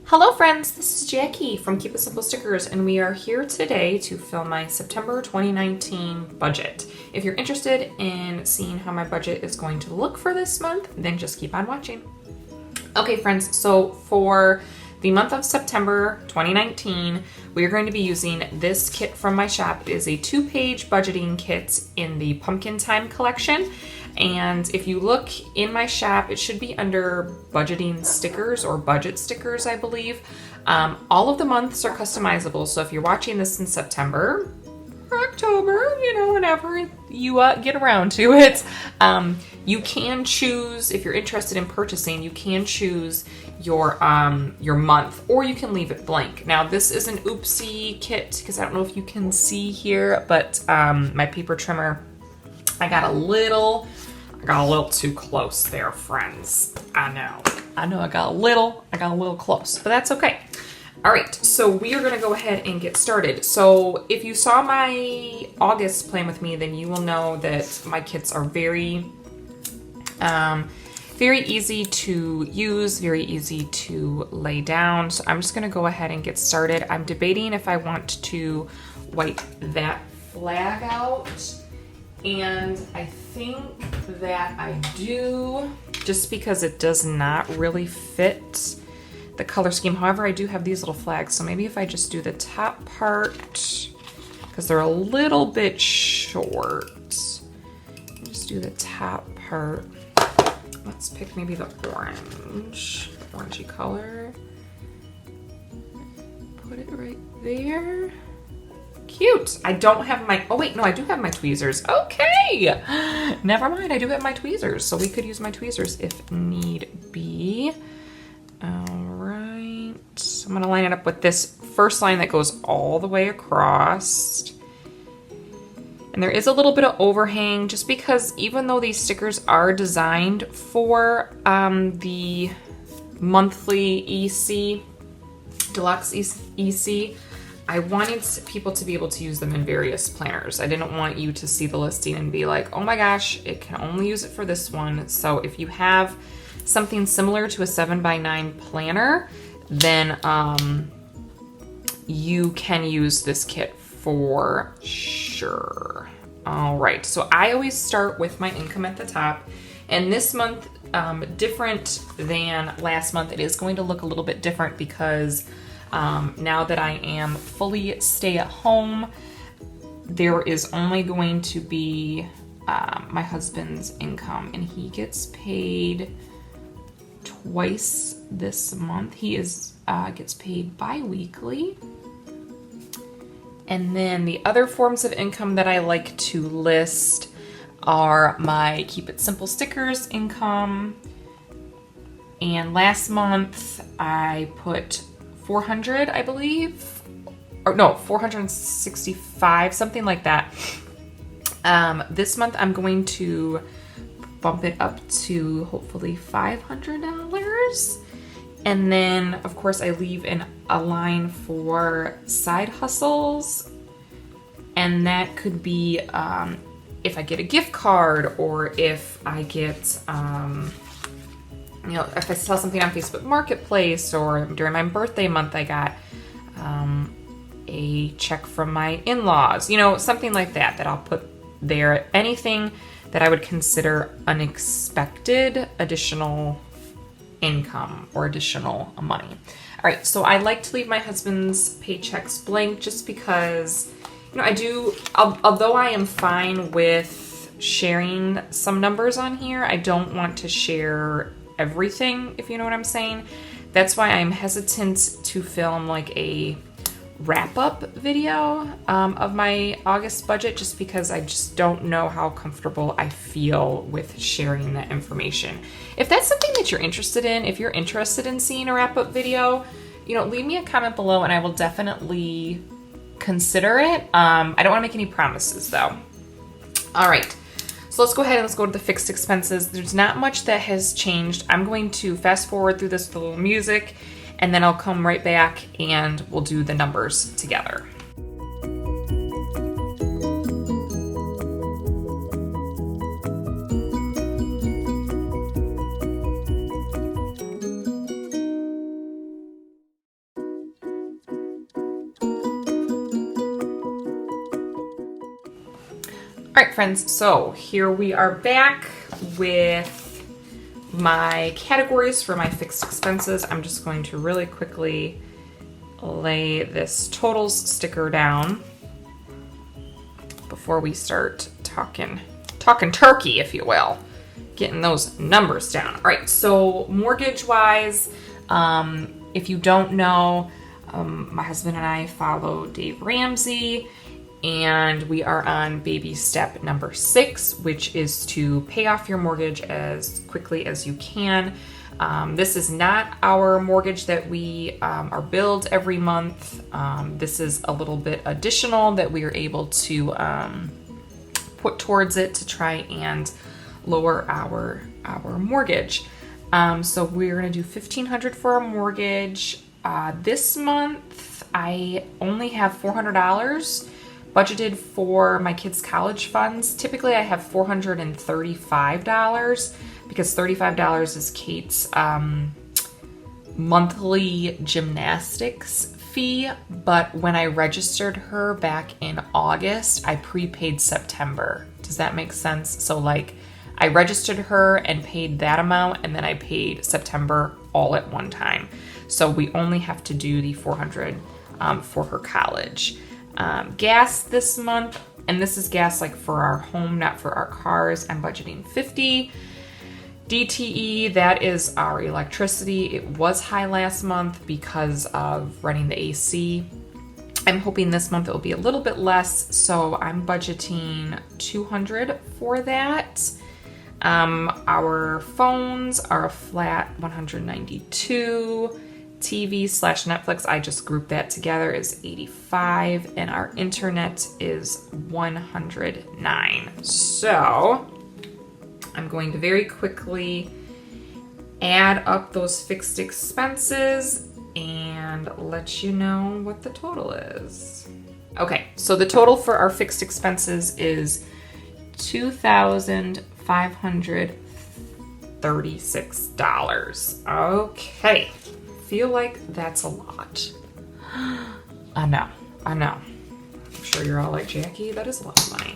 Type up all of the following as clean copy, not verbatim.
Hello friends, this is Jackie from Keep It Simple Stickers, and we are here today to film my September 2019 budget. If you're interested in seeing how my budget is going to look for this month, then just keep on watching. Okay friends, so for the month of September 2019, we are going to be using this kit from my shop. It is a 2-page budgeting kit in the Pumpkin Time collection. And if you look in my shop, it should be under budgeting stickers or budget stickers, I believe. All of the months are customizable. So if you're watching this in September or October, whenever you get around to it, you can choose, if you're interested in purchasing, you can choose your month, or you can leave it blank. Now this is an oopsie kit because I don't know if you can see here, but my paper trimmer, I got a little too close there, friends. I know I got a little close, but that's okay. All right, so we are gonna go ahead and get started. So if you saw my August plan with me, then you will know that my kits are very easy to use, very easy to lay down. So I'm just gonna go ahead and get started. I'm debating if I want to wipe that flag out, and I think that I do, just because it does not really fit the color scheme. However, I do have these little flags, so maybe if I just do the top part, because they're a little bit short. Just do the top part. Let's pick maybe the orangey color. Put it right there. Cute. I don't have my, oh wait, no, I do have my tweezers. Okay. Never mind, I do have my tweezers. So we could use my tweezers if need be. All right. So I'm gonna line it up with this first line that goes all the way across. And there is a little bit of overhang, just because even though these stickers are designed for the monthly EC, deluxe EC, I wanted people to be able to use them in various planners. I didn't want you to see the listing and be like, oh my gosh, it can only use it for this one. So if you have something similar to a 7x9 planner, then you can use this kit for sure. All right, so I always start with my income at the top. And this month, different than last month, it is going to look a little bit different because now that I am fully stay at home, there is only going to be my husband's income, and he gets paid twice this month. He gets paid bi-weekly. And then the other forms of income that I like to list are my Keep It Simple Stickers income. And last month I put 400, I believe, or no, 465, something like that. This month I'm going to bump it up to hopefully $500. And then of course I leave in a line for side hustles. And that could be if I get a gift card, or if I get, if I sell something on Facebook Marketplace, or during my birthday month I got a check from my in-laws, something like that, that I'll put there. Anything that I would consider unexpected additional income or additional money. All right, so I like to leave my husband's paychecks blank, just because, although I am fine with sharing some numbers on here, I don't want to share everything, if you know what I'm saying. That's why I'm hesitant to film like a wrap-up video of my August budget, just because I just don't know how comfortable I feel with sharing that information. If that's something that you're interested in, if you're interested in seeing a wrap-up video, leave me a comment below and I will definitely consider it. I don't want to make any promises though. All right. So let's go ahead and let's go to the fixed expenses. There's not much that has changed. I'm going to fast forward through this with a little music, and then I'll come right back and we'll do the numbers together. All right, friends, so here we are back with my categories for my fixed expenses. I'm just going to really quickly lay this totals sticker down before we start talking turkey, if you will, getting those numbers down. All right, so mortgage-wise, if you don't know, my husband and I follow Dave Ramsey, and we are on baby step number 6, which is to pay off your mortgage as quickly as you can. This is not our mortgage that we are billed every month. This is a little bit additional that we are able to put towards it to try and lower our mortgage. So we're gonna do $1,500 for our mortgage. This month, I only have $400 budgeted for my kids' college funds. Typically I have $435 because $35 is Kate's monthly gymnastics fee, but when I registered her back in August, I prepaid September. Does that make sense? So like I registered her and paid that amount, and then I paid September all at one time. So we only have to do the $400 for her college. Gas this month, and this is gas like for our home, not for our cars, I'm budgeting $50. DTE, that is our electricity. It was high last month because of running the AC. I'm hoping this month it will be a little bit less, so I'm budgeting $200 for that. Our phones are a flat $192. TV/Netflix, I just grouped that together, is $85, and our internet is $109. So I'm going to very quickly add up those fixed expenses and let you know what the total is. Okay, so the total for our fixed expenses is $2,536. Okay. Feel like that's a lot. I know. I'm sure you're all like, Jackie, that is a lot of money.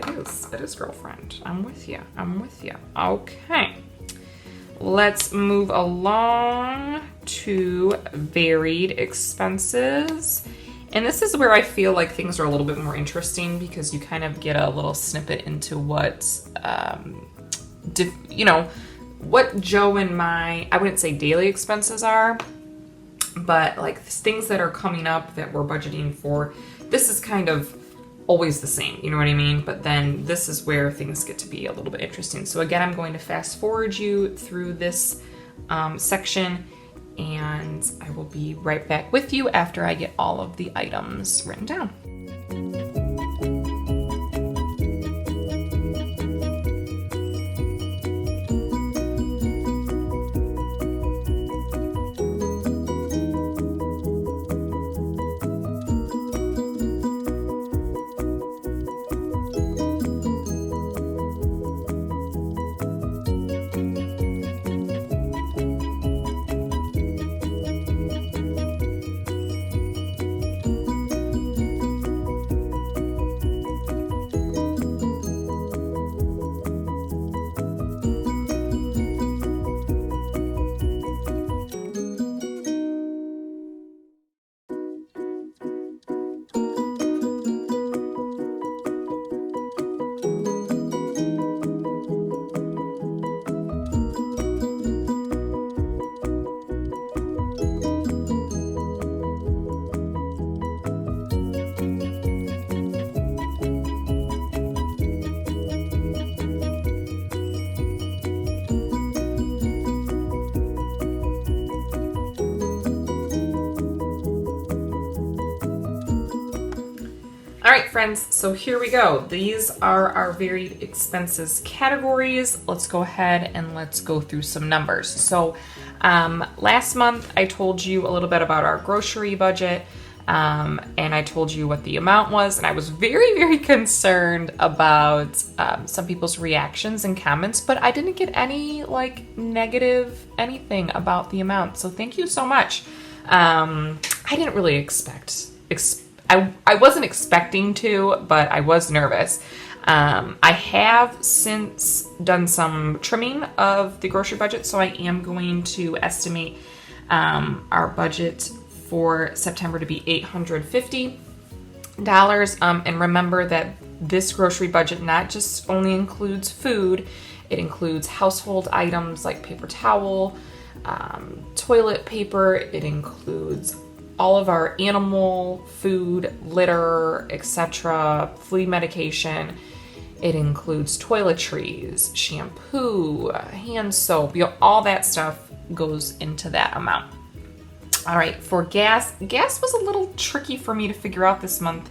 Okay, it is, girlfriend. I'm with you. Okay, let's move along to varied expenses. And this is where I feel like things are a little bit more interesting because you kind of get a little snippet into what, what Joe and my, I wouldn't say daily expenses are, but like things that are coming up that we're budgeting for. This is kind of always the same, you know what I mean? But then this is where things get to be a little bit interesting. So again, I'm going to fast forward you through this section, and I will be right back with you after I get all of the items written down. All right, friends, so here we go. These are our varied expenses categories. Let's go ahead and let's go through some numbers. So last month I told you a little bit about our grocery budget, and I told you what the amount was, and I was very, very concerned about some people's reactions and comments, but I didn't get any like negative anything about the amount, so thank you so much. I didn't really I wasn't expecting to, but I was nervous. I have since done some trimming of the grocery budget, so I am going to estimate our budget for September to be $850. And remember that this grocery budget not just only includes food, it includes household items like paper towel, toilet paper, it includes all of our animal food, litter, etc., flea medication. It includes toiletries, shampoo, hand soap, all that stuff goes into that amount. All right, for gas was a little tricky for me to figure out this month,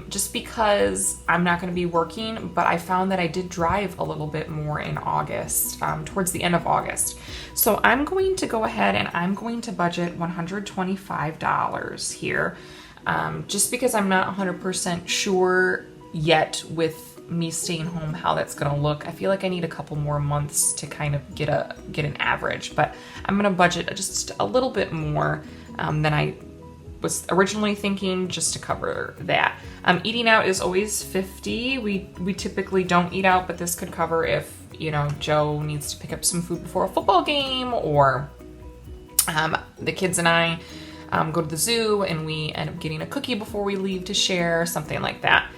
just because I'm not going to be working, but I found that I did drive a little bit more in August, towards the end of August. So I'm going to go ahead and I'm going to budget $125 here, just because I'm not 100% sure yet with me staying home how that's going to look. I feel like I need a couple more months to kind of get an average, but I'm going to budget just a little bit more than I was originally thinking, just to cover that. Eating out is always $50. We typically don't eat out, but this could cover if Joe needs to pick up some food before a football game, or the kids and I go to the zoo and we end up getting a cookie before we leave to share, something like that.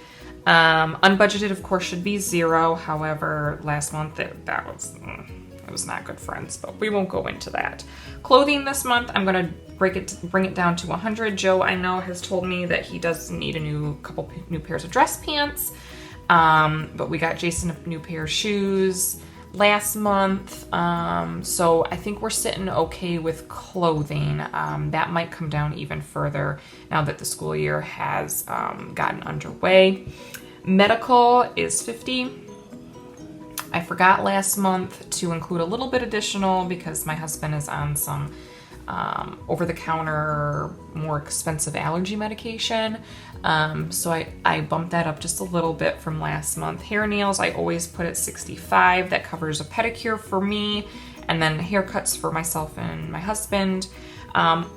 Unbudgeted, of course, should be $0. However, last month it was not good, friends, but we won't go into that. Clothing this month, I'm gonna bring it down to $100. Joe, I know, has told me that he does need a couple new pairs of dress pants, but we got Jason a new pair of shoes last month, so I think we're sitting okay with clothing. That might come down even further now that the school year has gotten underway. Medical is $50. I forgot last month to include a little bit additional because my husband is on some over-the-counter, more expensive allergy medication. So I bumped that up just a little bit from last month. Hair and nails, I always put at $65. That covers a pedicure for me, and then haircuts for myself and my husband.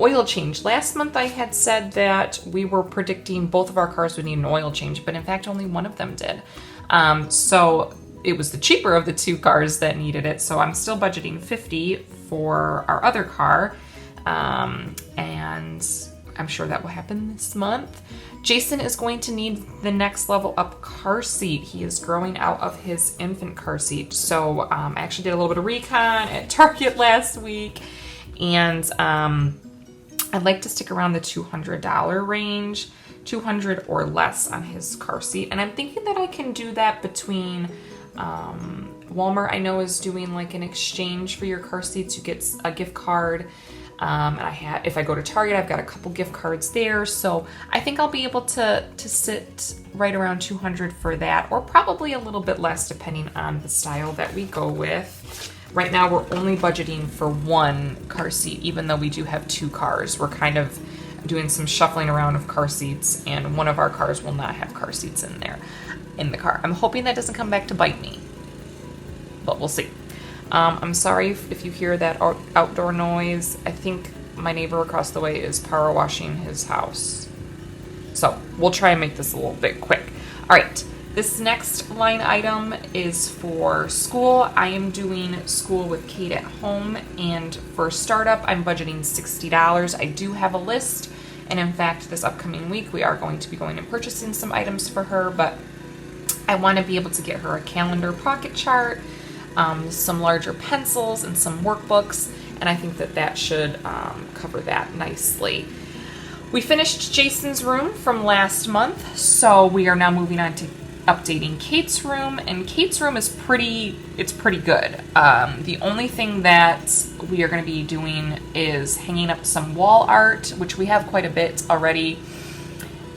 Oil change. Last month I had said that we were predicting both of our cars would need an oil change, but in fact only one of them did. So it was the cheaper of the two cars that needed it. So I'm still budgeting $50 for our other car. And I'm sure that will happen this month. Jason is going to need the next level up car seat. He is growing out of his infant car seat. So I actually did a little bit of recon at Target last week. And I'd like to stick around the $200 range, $200 or less on his car seat. And I'm thinking that I can do that between Walmart, I know, is doing like an exchange for your car seats. You get a gift card. And if I go to Target, I've got a couple gift cards there. So I think I'll be able to sit right around $200 for that, or probably a little bit less depending on the style that we go with. Right now, we're only budgeting for one car seat, even though we do have two cars. We're kind of doing some shuffling around of car seats, and one of our cars will not have car seats in the car. I'm hoping that doesn't come back to bite me, but we'll see. I'm sorry if you hear that outdoor noise. I think my neighbor across the way is power washing his house. So we'll try and make this a little bit quick. All right, this next line item is for school. I am doing school with Kate at home, and for startup, I'm budgeting $60. I do have a list, and in fact, this upcoming week, we are going to be going and purchasing some items for her, but I want to be able to get her a calendar pocket chart, some larger pencils, and some workbooks, and I think that should cover that nicely. We finished Jason's room from last month, so we are now moving on to updating Kate's room, and Kate's room is pretty good. The only thing that we are going to be doing is hanging up some wall art, which we have quite a bit already,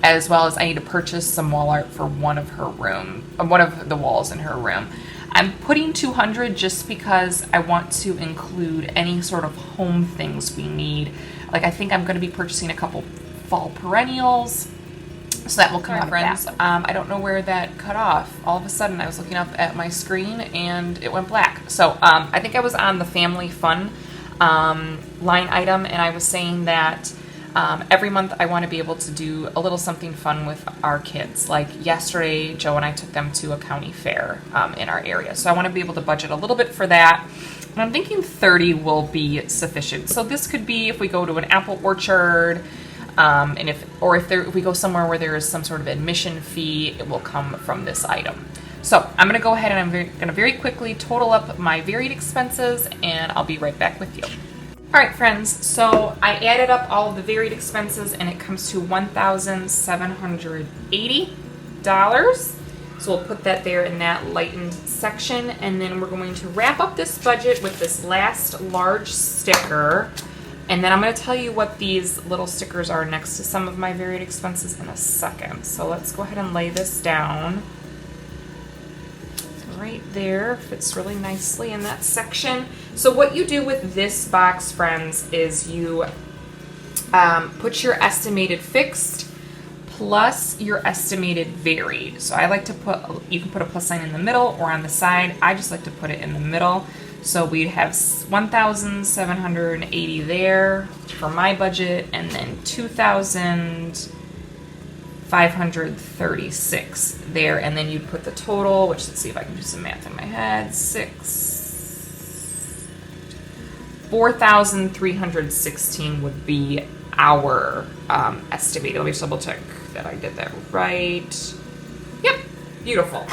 as well as I need to purchase some wall art for one of the walls in her room. I'm putting $200 just because I want to include any sort of home things we need. Like, I think I'm going to be purchasing a couple fall perennials, so that will come out, friends. I don't know where that cut off. All of a sudden, I was looking up at my screen and it went black. So I think I was on the family fun line item, and I was saying that Every month I want to be able to do a little something fun with our kids. Like yesterday, Joe and I took them to a county fair in our area. So I want to be able to budget a little bit for that. And I'm thinking 30 will be sufficient. So this could be if we go to an apple orchard, and if we go somewhere where there is some sort of admission fee, it will come from this item. So I'm going to go ahead and I'm going to very quickly total up my varied expenses, and I'll be right back with you. All right, friends, so I added up all of the varied expenses and it comes to $1,780. So we'll put that there in that lightened section, and then we're going to wrap up this budget with this last large sticker. And then I'm going to tell you what these little stickers are next to some of my varied expenses in a second. So let's go ahead and lay this down. Right there, fits really nicely in that section. So what you do with this box, friends, is you put your estimated fixed plus your estimated varied. So I like to you can put a plus sign in the middle or on the side. I just like to put it in the middle. So we'd have 1,780 there for my budget, and then 2,536 there, and then you'd put the total, which, let's see if I can do some math in my head, 4,316 would be our estimated. Let me just double check that I did that right. Yep, beautiful.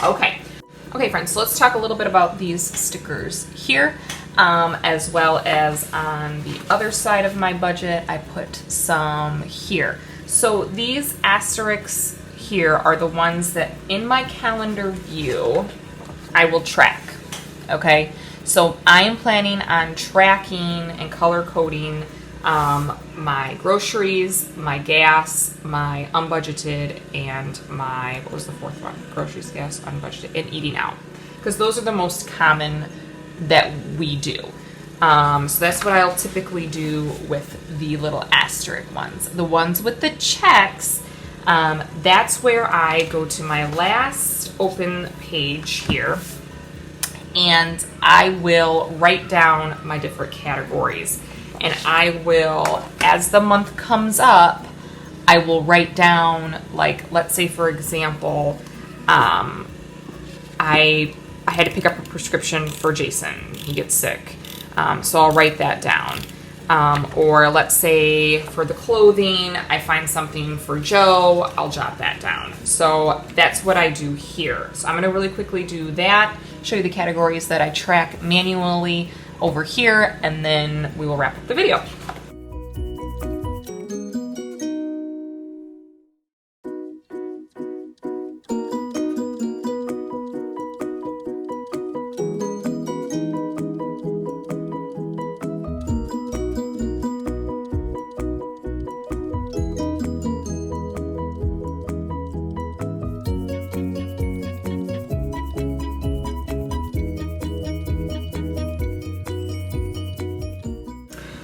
Okay, friends, so let's talk a little bit about these stickers here, as well as on the other side of my budget, I put some here. So these asterisks here are the ones that in my calendar view, I will track, okay? So I am planning on tracking and color coding my groceries, my gas, my unbudgeted, and my, what was the fourth one? Groceries, gas, unbudgeted, and eating out. Because those are the most common that we do. So that's what I'll typically do with the little asterisk ones. The ones with the checks, that's where I go to my last open page here, and I will write down my different categories. And I will, as the month comes up, I will write down, like, let's say, for example, I had to pick up a prescription for Jason. He gets sick. So I'll write that down. Or let's say for the clothing, I find something for Joe, I'll jot that down. So that's what I do here. So I'm going to really quickly do that, show you the categories that I track manually over here, and then we will wrap up the video.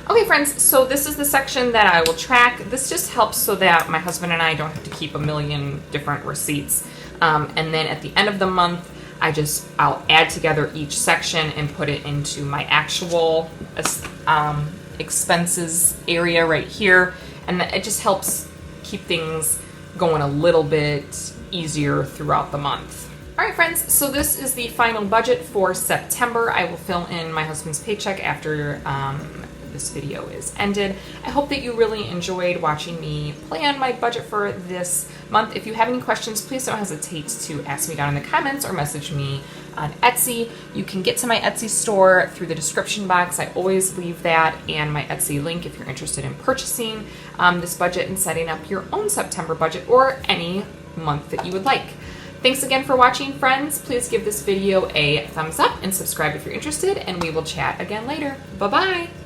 Okay, friends, so this is the section that I will track. This just helps so that my husband and I don't have to keep a million different receipts. And then at the end of the month, I'll add together each section and put it into my actual expenses area right here. And it just helps keep things going a little bit easier throughout the month. All right, friends, so this is the final budget for September. I will fill in my husband's paycheck after this video is ended. I hope that you really enjoyed watching me plan my budget for this month. If you have any questions, please don't hesitate to ask me down in the comments or message me on Etsy. You can get to my Etsy store through the description box. I always leave that and my Etsy link if you're interested in purchasing this budget and setting up your own September budget or any month that you would like. Thanks again for watching, friends. Please give this video a thumbs up and subscribe if you're interested, and we will chat again later. Bye-bye.